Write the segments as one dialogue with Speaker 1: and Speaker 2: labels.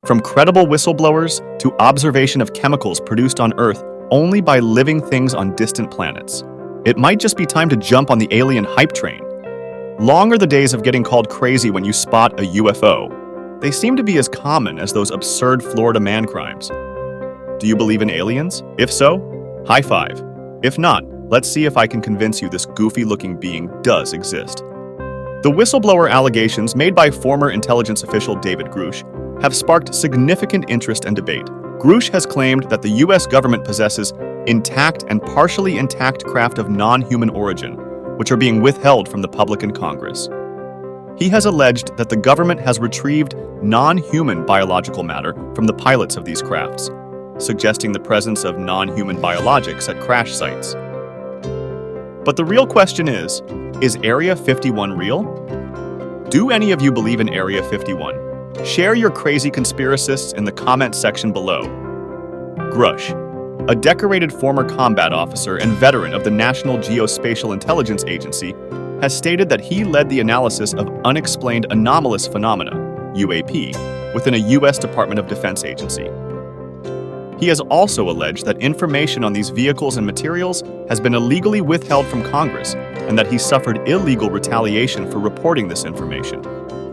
Speaker 1: from credible whistleblowers to observation of chemicals produced on Earth only by living things on distant planets. It might just be time to jump on the alien hype train. Long are the days of getting called crazy when you spot a UFO. They seem to be as common as those absurd Florida man crimes. Do you believe in aliens? If so, high five. If not, let's see if I can convince you this goofy-looking being does exist. The whistleblower allegations made by former intelligence official David Grush have sparked significant interest and debate. Grush has claimed that the U.S. government possesses intact and partially intact craft of non-human origin, which are being withheld from the public and Congress. He has alleged that the government has retrieved non-human biological matter from the pilots of these crafts, suggesting the presence of non-human biologics at crash sites. But the real question is Area 51 real? Do any of you believe in Area 51? Share your crazy conspiracists in the comments section below. Grush, a decorated former combat officer and veteran of the National Geospatial Intelligence Agency, has stated that he led the analysis of unexplained anomalous phenomena, UAP, within a U.S. Department of Defense agency. He has also alleged that information on these vehicles and materials has been illegally withheld from Congress and that he suffered illegal retaliation for reporting this information.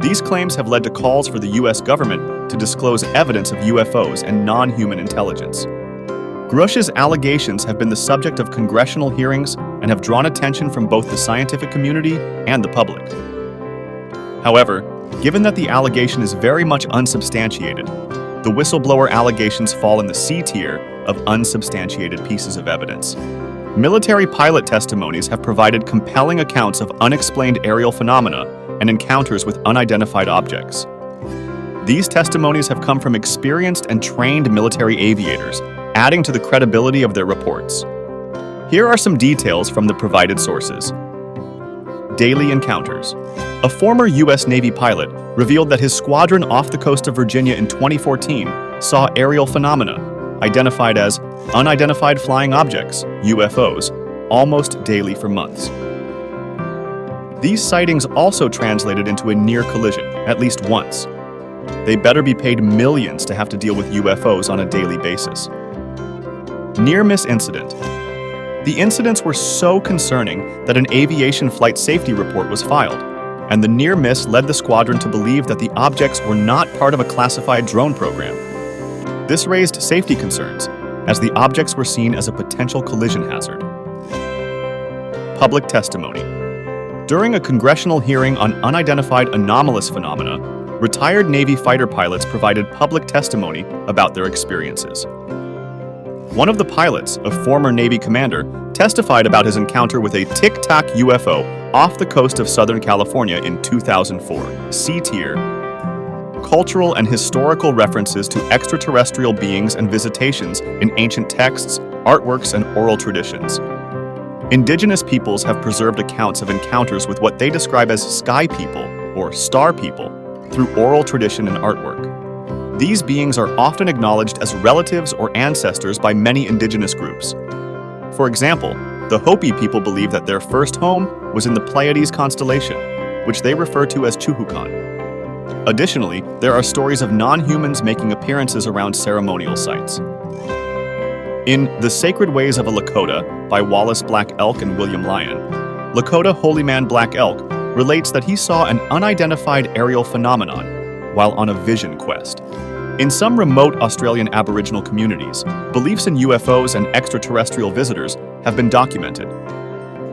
Speaker 1: These claims have led to calls for the U.S. government to disclose evidence of UFOs and non-human intelligence. Grush's allegations have been the subject of congressional hearings and have drawn attention from both the scientific community and the public. However, given that the allegation is very much unsubstantiated, the whistleblower allegations fall in the C tier of unsubstantiated pieces of evidence. Military pilot testimonies have provided compelling accounts of unexplained aerial phenomena and encounters with unidentified objects. These testimonies have come from experienced and trained military aviators, adding to the credibility of their reports. Here are some details from the provided sources. Daily encounters. A former U.S. Navy pilot revealed that his squadron off the coast of Virginia in 2014 saw aerial phenomena, identified as unidentified flying objects, UFOs, almost daily for months. These sightings also translated into a near collision, at least once. They better be paid millions to have to deal with UFOs on a daily basis. Near-miss incident. The incidents were so concerning that an aviation flight safety report was filed, and the near miss led the squadron to believe that the objects were not part of a classified drone program. This raised safety concerns, as the objects were seen as a potential collision hazard. Public testimony. During a congressional hearing on unidentified anomalous phenomena, retired Navy fighter pilots provided public testimony about their experiences. One of the pilots, a former Navy commander, testified about his encounter with a Tic Tac UFO off the coast of Southern California in 2004. C tier. Cultural and historical references to extraterrestrial beings and visitations in ancient texts, artworks, and oral traditions. Indigenous peoples have preserved accounts of encounters with what they describe as sky people, or star people, through oral tradition and artwork. These beings are often acknowledged as relatives or ancestors by many indigenous groups. For example, the Hopi people believe that their first home was in the Pleiades constellation, which they refer to as Chuhucan. Additionally, there are stories of non-humans making appearances around ceremonial sites. In The Sacred Ways of a Lakota by Wallace Black Elk and William Lyon, Lakota Holy Man Black Elk relates that he saw an unidentified aerial phenomenon while on a vision quest. In some remote Australian Aboriginal communities, beliefs in UFOs and extraterrestrial visitors have been documented.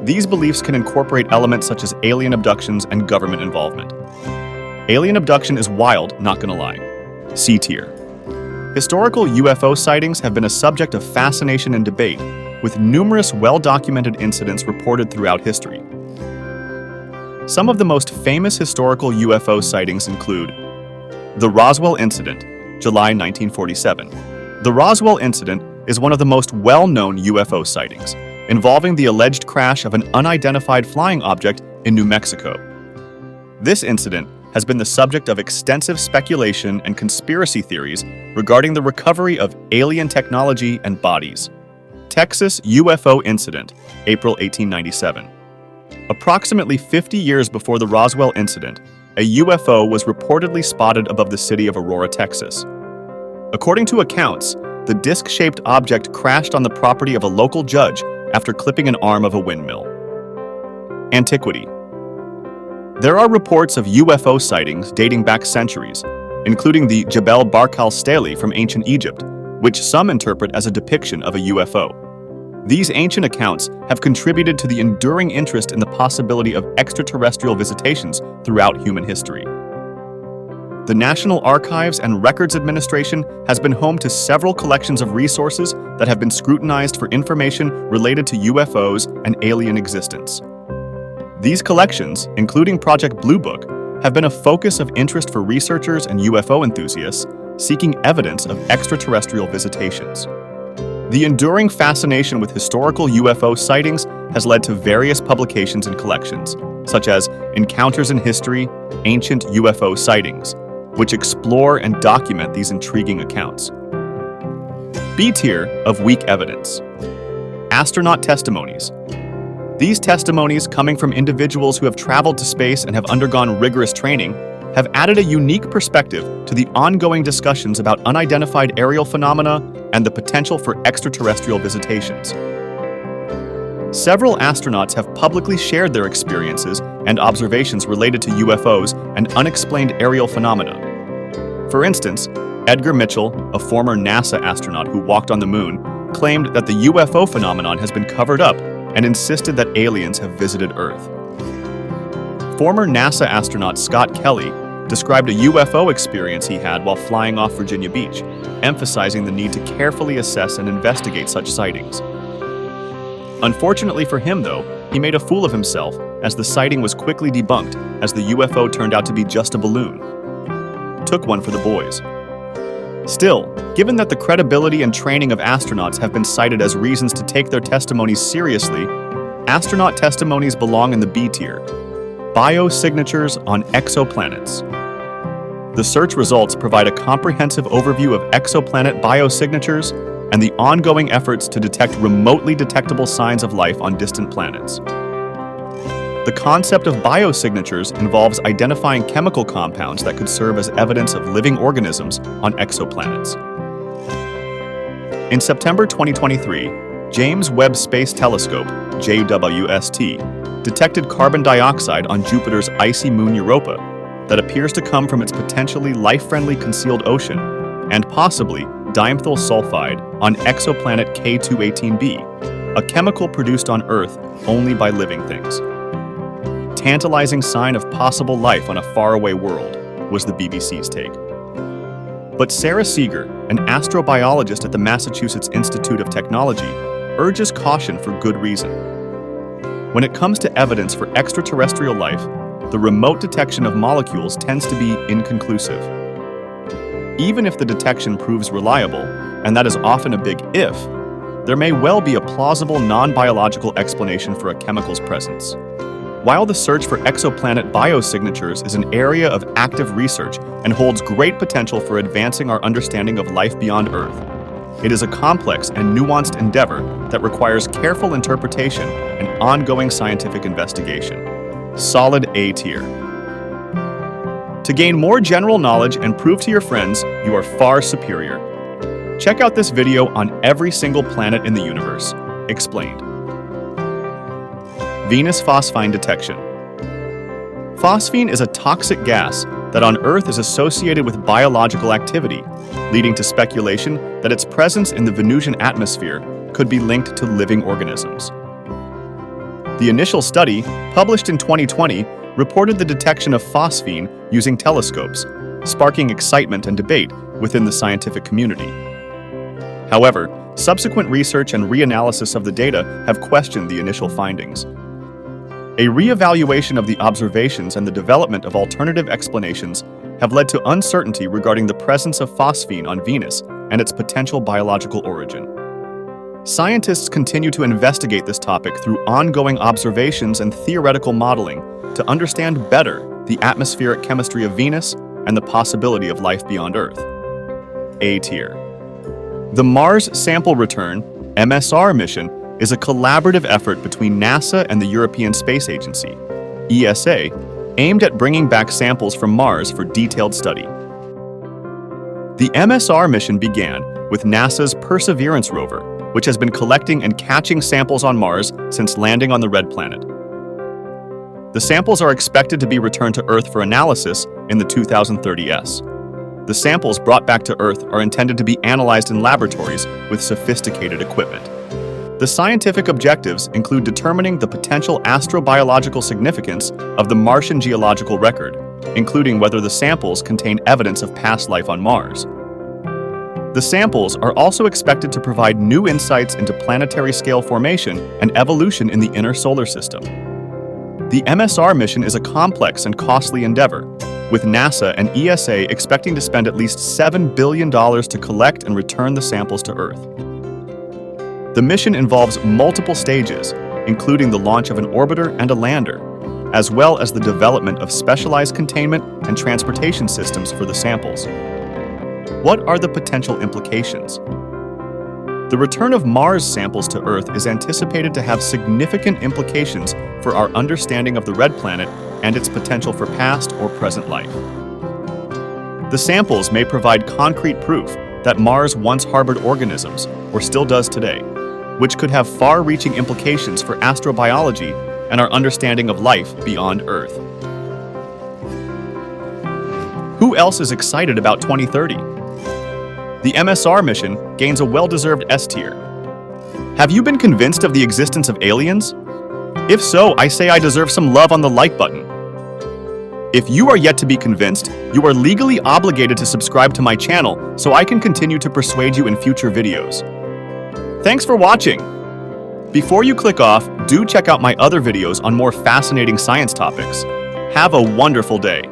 Speaker 1: These beliefs can incorporate elements such as alien abductions and government involvement. Alien abduction is wild, not gonna lie. C tier. Historical UFO sightings have been a subject of fascination and debate, with numerous well-documented incidents reported throughout history. Some of the most famous historical UFO sightings include the Roswell Incident, July 1947. The Roswell Incident is one of the most well-known UFO sightings, involving the alleged crash of an unidentified flying object in New Mexico. This incident has been the subject of extensive speculation and conspiracy theories regarding the recovery of alien technology and bodies. Texas UFO Incident, April 1897. Approximately 50 years before the Roswell Incident, a UFO was reportedly spotted above the city of Aurora, Texas. According to accounts, the disc-shaped object crashed on the property of a local judge after clipping an arm of a windmill. Antiquity. There are reports of UFO sightings dating back centuries, including the Jebel Barkal stele from ancient Egypt, which some interpret as a depiction of a UFO. These ancient accounts have contributed to the enduring interest in the possibility of extraterrestrial visitations throughout human history. The National Archives and Records Administration has been home to several collections of resources that have been scrutinized for information related to UFOs and alien existence. These collections, including Project Blue Book, have been a focus of interest for researchers and UFO enthusiasts seeking evidence of extraterrestrial visitations. The enduring fascination with historical UFO sightings has led to various publications and collections, such as Encounters in History, Ancient UFO Sightings, which explore and document these intriguing accounts. B tier of weak evidence. Astronaut testimonies. These testimonies, coming from individuals who have traveled to space and have undergone rigorous training, have added a unique perspective to the ongoing discussions about unidentified aerial phenomena and the potential for extraterrestrial visitations. Several astronauts have publicly shared their experiences and observations related to UFOs and unexplained aerial phenomena. For instance, Edgar Mitchell, a former NASA astronaut who walked on the moon, claimed that the UFO phenomenon has been covered up and insisted that aliens have visited Earth. Former NASA astronaut Scott Kelly described a UFO experience he had while flying off Virginia Beach, emphasizing the need to carefully assess and investigate such sightings. Unfortunately for him, though, he made a fool of himself as the sighting was quickly debunked as the UFO turned out to be just a balloon. Took one for the boys. Still, given that the credibility and training of astronauts have been cited as reasons to take their testimonies seriously, astronaut testimonies belong in the B tier. Biosignatures on exoplanets. The search results provide a comprehensive overview of exoplanet biosignatures and the ongoing efforts to detect remotely detectable signs of life on distant planets. The concept of biosignatures involves identifying chemical compounds that could serve as evidence of living organisms on exoplanets. In September 2023, James Webb Space Telescope, JWST, detected carbon dioxide on Jupiter's icy moon Europa that appears to come from its potentially life-friendly concealed ocean, and possibly dimethyl sulfide on exoplanet K218b, a chemical produced on Earth only by living things. Tantalizing sign of possible life on a faraway world, was the BBC's take. But Sarah Seeger, an astrobiologist at the Massachusetts Institute of Technology, urges caution for good reason. When it comes to evidence for extraterrestrial life, the remote detection of molecules tends to be inconclusive. Even if the detection proves reliable, and that is often a big if, there may well be a plausible non-biological explanation for a chemical's presence. While the search for exoplanet biosignatures is an area of active research and holds great potential for advancing our understanding of life beyond Earth, it is a complex and nuanced endeavor that requires careful interpretation and ongoing scientific investigation. Solid A tier. To gain more general knowledge and prove to your friends you are far superior, check out this video on every single planet in the universe, explained. Venus phosphine detection. Phosphine is a toxic gas that on Earth is associated with biological activity, leading to speculation that its presence in the Venusian atmosphere could be linked to living organisms. The initial study, published in 2020, reported the detection of phosphine using telescopes, sparking excitement and debate within the scientific community. However, subsequent research and reanalysis of the data have questioned the initial findings. A re-evaluation of the observations and the development of alternative explanations have led to uncertainty regarding the presence of phosphine on Venus and its potential biological origin. Scientists continue to investigate this topic through ongoing observations and theoretical modeling to understand better the atmospheric chemistry of Venus and the possibility of life beyond Earth. A tier. The Mars Sample Return (MSR) mission is a collaborative effort between NASA and the European Space Agency, ESA, aimed at bringing back samples from Mars for detailed study. The MSR mission began with NASA's Perseverance rover, which has been collecting and catching samples on Mars since landing on the Red Planet. The samples are expected to be returned to Earth for analysis in the 2030s. The samples brought back to Earth are intended to be analyzed in laboratories with sophisticated equipment. The scientific objectives include determining the potential astrobiological significance of the Martian geological record, including whether the samples contain evidence of past life on Mars. The samples are also expected to provide new insights into planetary scale formation and evolution in the inner solar system. The MSR mission is a complex and costly endeavor, with NASA and ESA expecting to spend at least $7 billion to collect and return the samples to Earth. The mission involves multiple stages, including the launch of an orbiter and a lander, as well as the development of specialized containment and transportation systems for the samples. What are the potential implications? The return of Mars samples to Earth is anticipated to have significant implications for our understanding of the Red Planet and its potential for past or present life. The samples may provide concrete proof that Mars once harbored organisms, or still does today, which could have far-reaching implications for astrobiology and our understanding of life beyond Earth. Who else is excited about 2030? The MSR mission gains a well-deserved S tier. Have you been convinced of the existence of aliens? If so, I say I deserve some love on the like button. If you are yet to be convinced, you are legally obligated to subscribe to my channel so I can continue to persuade you in future videos. Thanks for watching! Before you click off, do check out my other videos on more fascinating science topics. Have a wonderful day!